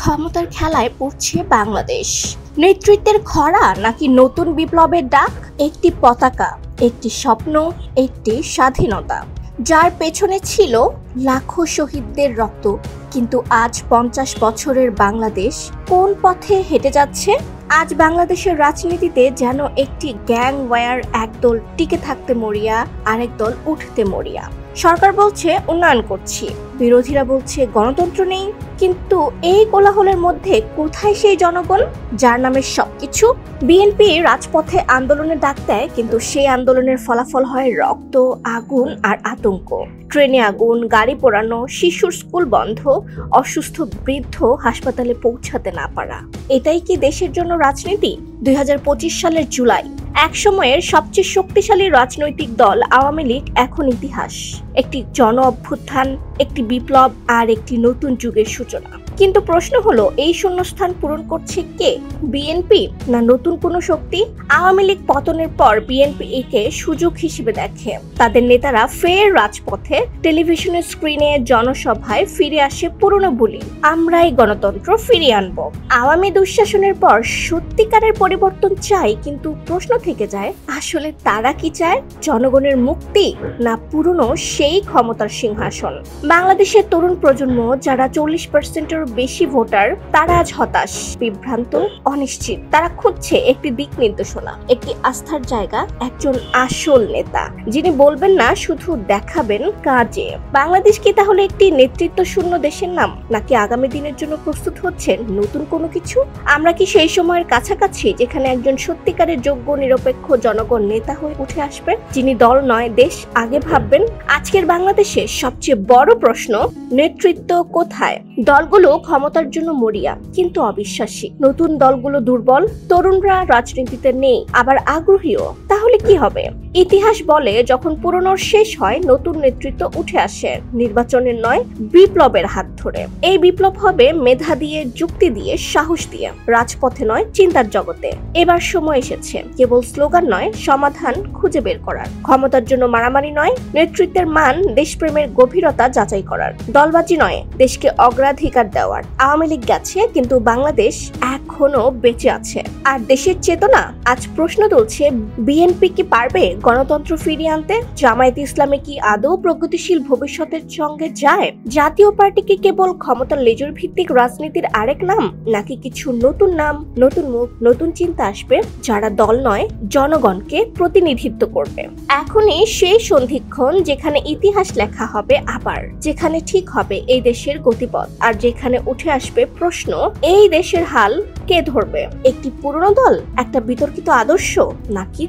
ক্ষমতার খেলায় পড়ছে বাংলাদেশ। নেতৃত্বের খরা নাকি নতুন বিপ্লবের ডাক? একটি পতাকা, একটি স্বপ্ন, একটি স্বাধীনতা, যার পেছনে ছিল লাখো শহীদদের রক্ত। কিন্তু আজ ৫০ বছরের বাংলাদেশ কোন পথে হেঁটে যাচ্ছে? আজ বাংলাদেশের রাজনীতিতে যেন একটি গ্যাং ওয়ার, একদল টিকে থাকতে মরিয়া, আরেক দল উঠতে মরিয়া। সরকার বলছে উন্নয়ন করছি, বিরোধীরা বলছে গণতন্ত্র নেই। কিন্তু এই কোলাহলের মধ্যে কোথায় সেই জনগণ যার নামে সবকিছু? বিএনপি রাজপথে আন্দোলনের ডাক দেয়, কিন্তু সেই আন্দোলনের ফলাফল হয় রক্ত, আগুন আর আতঙ্ক। ট্রেনে আগুন, গাড়ি পোড়ানো, শিশুর স্কুল বন্ধ, অসুস্থ বৃদ্ধ হাসপাতালে পৌঁছাতে না পারা। এটাই কি দেশের জন্য রাজনীতি? ২০২৫ সালের জুলাই, এক সময়ের সবচেয়ে শক্তিশালী রাজনৈতিক দল আওয়ামী লীগ এখন ইতিহাস। একটি জন অভ্যুত্থান, একটি বিপ্লব আর একটি নতুন যুগের সূচনা। কিন্তু প্রশ্ন হলো, এই শূন্যস্থান পূরণ করছে কে? বিএনপি না নতুন কোনো শক্তি? আওয়ামী লীগ পতনের পর বিএনপি একে সুযোগ হিসেবে দেখে। তাদের নেতারা ফের রাজপথে, টেলিভিশনের স্ক্রিনে, জনসভায় ফিরে আসে পুরনো বলি, আমরাই গণতন্ত্র ফিরিয়ে আনবো। আওয়ামী দুঃশাসনের পর সত্যিকারের পরিবর্তন চাই, কিন্তু প্রশ্ন থেকে যায়, আসলে তারা কি চায়? জনগণের মুক্তি না পুরনো সেই ক্ষমতার সিংহাসন? বাংলাদেশের তরুণ প্রজন্ম, যারা 40%-এর বেশি ভোটার, তারা আজ হতাশ, বিভ্রান্ত, অনিশ্চিত। তারা খুঁজছে একটি দিক নির্দেশনা, একটি আস্থার জায়গা, একজন আসল নেতা যিনি বলবেন না, শুধু দেখাবেন কাজে। বাংলাদেশ কি তাহলে একটি নেতৃত্ব শূন্য দেশের নাম, নাকি আগামী দিনের জন্য প্রস্তুত হচ্ছেন নতুন কোনো কিছু? আমরা কি সেই সময়ের কাছাকাছি যেখানে একজন সত্যিকারের যোগ্য, নিরপেক্ষ জনগণ নেতা হয়ে উঠে আসবেন, যিনি দল নয় দেশ আগে ভাববেন? আজকের বাংলাদেশে সবচেয়ে বড় প্রশ্ন, নেতৃত্ব কোথায়? দলগুলো ক্ষমতার জন্য মরিয়া কিন্তু অবিশ্বাসী, নতুন দলগুলো দুর্বল, তরুণরা রাজনীতিতে নেই আবার আগ্রহীও। তাহলে কি হবে? ইতিহাস বলে, যখন পুরনোর শেষ হয়, নতুন নেতৃত্ব উঠে আসে, নির্বাচনের নয়, বিপ্লবের হাত ধরে। এই বিপ্লব হবে মেধা দিয়ে, যুক্তি দিয়ে, সাহস দিয়ে, রাজপথে নয়, চিন্তার জগতে। এবার সময় এসেছে কেবল স্লোগান নয়, সমাধান খুঁজে বের করার। ক্ষমতার জন্য মারামারি নয়, নেতৃত্বের মান, দেশপ্রেমের গভীরতা যাচাই করার। দলবাজি নয়, দেশকে অগ্রাধিকার দেওয়ার। আওয়ামী লীগ গেছে, কিন্তু বাংলাদেশ এখনো বেঁচে আছে। আর দেশের চেতনা আজ প্রশ্ন তুলছে, বিএনপি কি পারবে গণতন্ত্র ফিরিয়ে আনতে? জামায়াতে ইসলামী কি আদৌ প্রগতিশীল ভবিষ্যতের সঙ্গে যায়? জাতীয় পার্টি কি কেবল ক্ষমতার লেজুর ভিত্তিক রাজনীতির আরেক নাম, নাকি কিছু নতুন নাম, নতুন মুখ, নতুন চিন্তা আসবে, যারা দল নয়, জনগণকে প্রতিনিধিত্ব করবে? এখনই সেই সন্ধিক্ষণ, যেখানে ইতিহাস লেখা হবে আবার, যেখানে ঠিক হবে এই দেশের গতিপথ, আর যেখানে উঠে আসবে প্রশ্ন, এই দেশের হাল কে ধরবে? একটি পুরনো দল, একটা বিতর্কিত আদর্শ, নাকি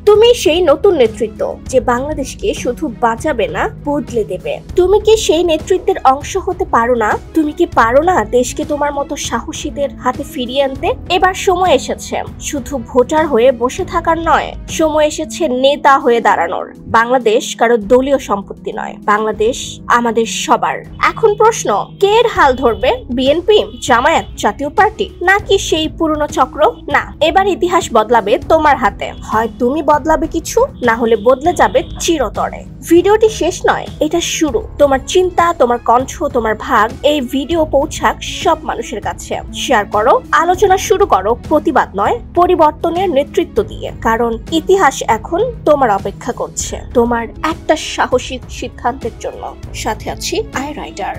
তুমি সেই নতুন নেতৃত্ব যে বাংলাদেশকে শুধু বাঁচাবে না, বদলে দেবে? তুমি কি সেই নেতৃত্বের অংশ হতে পারো না? তুমি কি পারো না দেশকে তোমার মতো সাহসীদের হাতে ফিরিয়ে আনতে? এবার সময় এসেছে শুধু ভোটার হয়ে বসে থাকার নয়, সময় এসেছে নেতা হয়ে দাঁড়ানোর। বাংলাদেশ কারো দলীয় সম্পত্তি নয়, বাংলাদেশ আমাদের সবার। এখন প্রশ্ন, কে হাল ধরবে? বিএনপি, জামায়াত, জাতীয় পার্টি, নাকি সেই পুরনো চক্র? না, এবার ইতিহাস বদলাবে তোমার হাতে। হয় তুমি বদলাবে কিছু, না হলে বদলে যাবে চিরতরে। ভিডিওটি শেষ নয়, এটা শুরু। তোমার চিন্তা, তোমার কণ্ঠ, তোমার ভাগ এই ভিডিও পৌঁছাক সব মানুষের কাছে। শেয়ার করো, আলোচনা শুরু করো, প্রতিবাদ নয়, পরিবর্তনের নেতৃত্ব দিয়ে। কারণ ইতিহাস এখন তোমার অপেক্ষা করছে, তোমার একটা সাহসী সিদ্ধান্তের জন্য। সাথে আছি আই রাইটার।